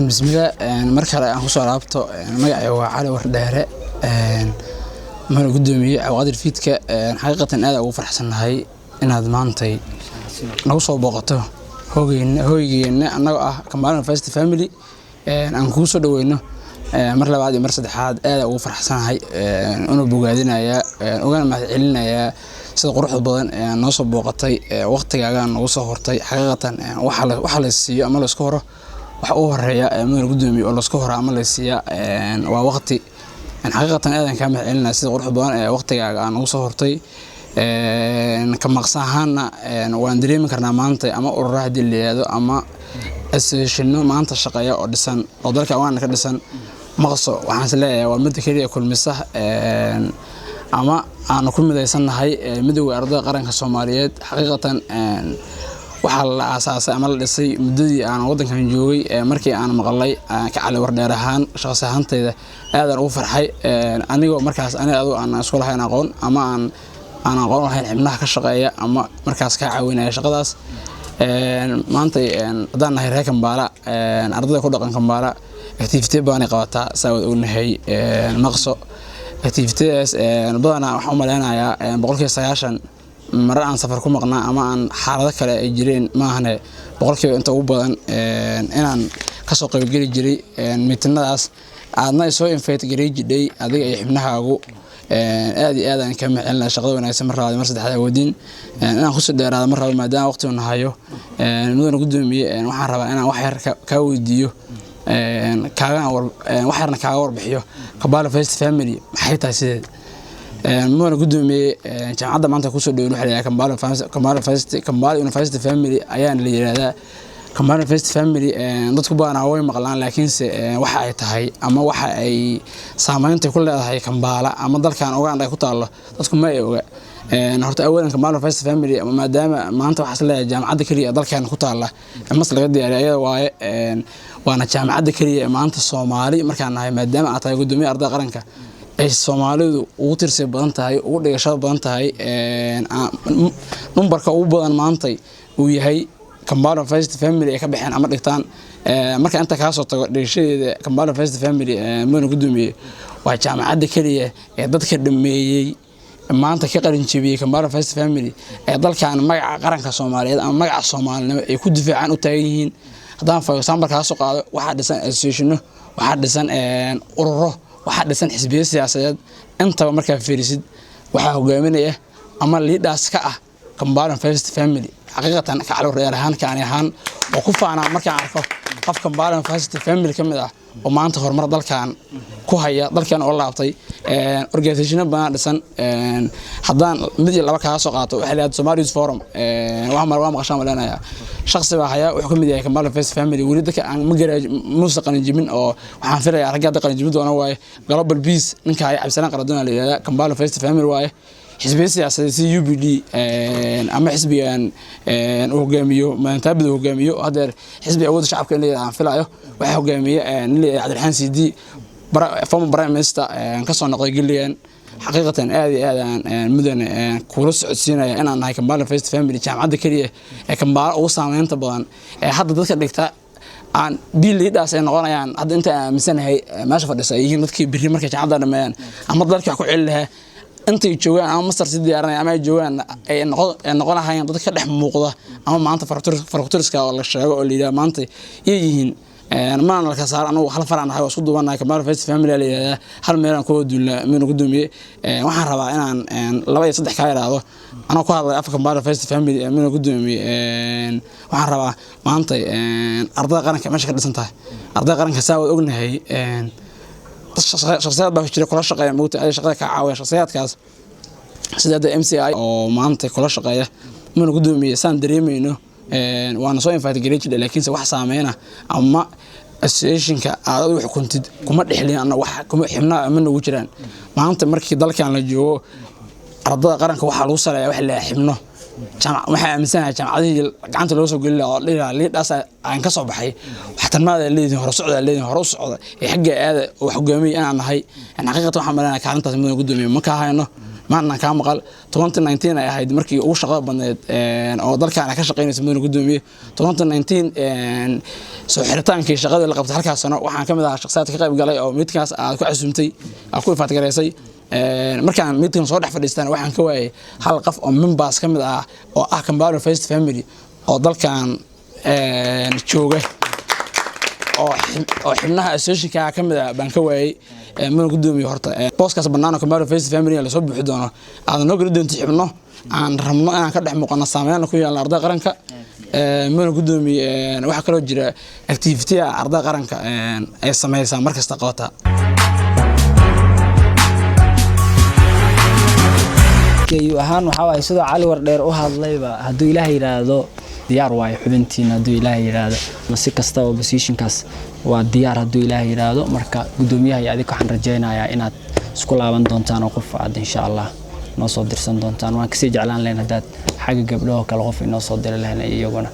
بسم الله marka hore aan ku soo laabto magacayga waa Cali Wardheere mana gudoomiye awqadir fiidka xaqiiqatan aad ugu faraxsanahay inaad maantay nagu soo booqato hooygeena anagoo ah Kambala First Family aan ku soo dhaweyno mar labaad iyo mar saddexaad aad ugu faraxsanahay inuu bogaadinaya uga mahad celinaya sida quruxda badan noo soo booqatay waqtigaaga nagu soo hortay xaqiiqatan waxa la siiyo ama la isku horo waxa uu horeeya meel gudoomiye oo la isku horo ama la siiya waa waqti xaqiiqatan aadan ka mahad celinaa sida quruxda badan waqtigaaga nagu soo hortay ka maqsaahana waan dareemi karnaa maanta ama ururaha dileeyado ama association maanta shaqeeya oo dhisan oo dalka waan ka dhisan maqso waxaan isleeyahay waa mid kaliya kulmisa ama aan ku midaysanahay midowga ardayda qaranka Soomaaliyeed xaqiiqatan waxa la aasaasay ama la dhisay muddadii aan wadankan joogay markii aan maqlay ka Cali Wardheere ahaan shaqsi ahaantayda aad ugu farxay anigoo markaas aan isku lahayn aqoon ama aan aqoon lahayn xibnaha ka shaqeeya ama markaas ka caawinaya shaqadaas maanta hadaan nahay reer Kambala ardayda ku dhaqan Kambala activity baan qabataa saawad u nahay maqso activities badana waxaan u maleynayaa 190 marar aan safar ku maqnaa ama aan xaalado kale ay jireen ma ahane 100 inta ugu badan inaan ka soo qayb gali jiray meetinadaas aadna soo invite gareejiday adiga iyo xibnahaagu aad iyo aad aan ka macelna shaqada wanaagsan mar labaad mar saddexaad wadin inaan ku soo dheeraado mar labaad maadaama waqti uu nahayo mudana gudoomiye waxaan rabaa inaan wax yar ka weydiiyo wax yarna kaaga warbixiyo Kambala First Family maxay tahay sidee mudana gudoomiye jaamacadda maanta ku soo dhaweyn waxa Kambala First Family ayaan la yiraahdaa Kambala First Family dadku baana way maqlaan laakiinse waxa ay tahay ama waxa ay saameynta ku leedahay Kambala ama dalkan Uganda ku taalo dadku ma ay oga horta awalan Kambala First Family maadaama maanta waxa la jaamacadda kaliya dalkan ku taala mas laga diyaariyay waaye waana jaamacadda kaliya maanta Soomaali markaan nahay maadaama aad tahay gudoomiye ardayda qaranka ay Soomaalidu ugu tirsi badan tahay ugu dhigashada badan tahay numbarka ugu badan maanta uu yahay Kambala First Family ka bixin ama dhigtaan marka inta ka soo tago dhigashadeeda Kambala First Family mudana gudoomiye waa jaamacadda kaliya ee dadka dhameeyay maanta ka qalin jabiyay Kambala First Family dalkan magaca qaranka Soomaaliyeed ama magaca Soomaalinimo ay ku difaacaan u taagan yihiin hadaan for example ka soo qaado waxa dhisan association waxa dhisan ururo waxa dhisan xisbiyo siyaasadeed inta marka fiirisid waxa hogaaminaya ama leaders ka ah Kambala First Family xaqiiqatan ka Cali Wardheere ahaan oo ku faana markaan arko qof Kambala First Family kamid ah oo maanta horumar dalkan ku haya dalkan oo laabtay organization baan dhisan hadaan mid laba ka soo qaato waxa la yiraahdo Somali Youth Forum waa maqashaan walaanaya shakhsi baa haya wuxuu kamid yahay Kambala First Family wali dadka aan ma garaaj muusaqan jibin oo waxaan filayaa ragga qalin jibin doona waaye Global Peace ninka ay cabsanaan qaradona la yiraahdo Kambala First Family waaye xisbiga siyaasadeed UPD ama xisbigan hogaamiyo maanta bad hogaamiyo hadeer xisbi awood shacabka in aan filayo waxa hogaamiye Cabdiraxmaan Siidi former prime minister ka soo noqday Gillian xaqiiqatan aad iyo aad mudane kula socodsiinaya inaan nahay Kambala First Family jaamacadda kaliya ee Kambala ugu saameynta badan hadda dadka dhigta aan bil leaders ay noqonayaan hadda inta aaminsanahay meesha fadhiisa yihiin dadkii biri markay jaamacadda dhameeyaan ama dalka ku celilaha inta ay joogaan ama master si diyaaranay ama ay joogaan ay noqonayaan dadka dhex muuqda ama maanta faraktoriska oo la sheego oo leeyahay maanta yihiin maan la ka saar anu hal faraan ahay isku duubanahay Kambala First Family leeyahay hal meel aan ku duulna meel gudoomiye waxaan rabaa inaan 2 iyo 3 ka yiraahdo anoo ku hadlay afka Kambala First Family meel gudoomiye waxaan rabaa maanta ardayda qaranka meesha ka dhisan tahay ardayda qaranka saawad ognahay shakhsiyaad baa jira kula shaqeeya moota ay shaqada ka caawiya shakhsiyaadkaas sida MCI oo maanta kula shaqeeya meel gudoomiye saan dareemayno waana soo invite gareejid laakiin wax saameeyna ama association-ka aad wax kuntid kuma dhixlin ana wax kuma xibnaa ama nagu jiraan maanta markii dalkan la joogo ardayda qaranka waxa lagu saleeyaa wax la xibno waxa aaminsanaa jaamacadii gacanta loo soo geliyay oo leedaas aan ka soo baxay waxtarmaada leedin hore socda ee xagga aad wax hogaamiye aan nahay xaqiiqatan waxaan maleeyahay kaalintaas mudane gudoomiye ma ka hayno maana ka maqal 2019 ay ahayd markii ugu shaqada badneed oo dalkan ka shaqeynaysa mudane gudoomiye 2019 soo xirtaankii shaqada la qabtay halkaas sano waxaan kamid ahaa shaqsiyaadka ka qayb galay oo midkaas aad ku xasuumtay aad ku ifaatgareysay markaan midkan soo dhex fadhiistaan waxaan ka waayay hal qof oo members kamid ah oo ah Kambalo First Family oo dalkan jooga oo xubnaha association-ka kamid ah baan ka waayay mudane gudoomiye horta booskaas banaano Kambalo First Family la soo bixi doono aad noo geli doonto xubno aan rabno inaan ka dhex muuqano saameeyana ku yeelan ardayda qaranka mudane gudoomiye waxa kale oo jira activity ardayda qaranka ay sameeyaan markasta qabata كيو أهان وحاول سيدا علي وردير وهذا هدو إلهي هذا ديار واي حبنتين هدو إلهي هذا مسك كستا وبسيشن كاس وديار هدو إلهي هذا مركا قدوميها يعديك حن رجينا يا إنات سكولا بندونتان وقف عاد إن شاء الله نوصل درسان دونتان وأنا كسي جعلان لنا دات حاجة قبله كالغف نوصل در لهنا يجونا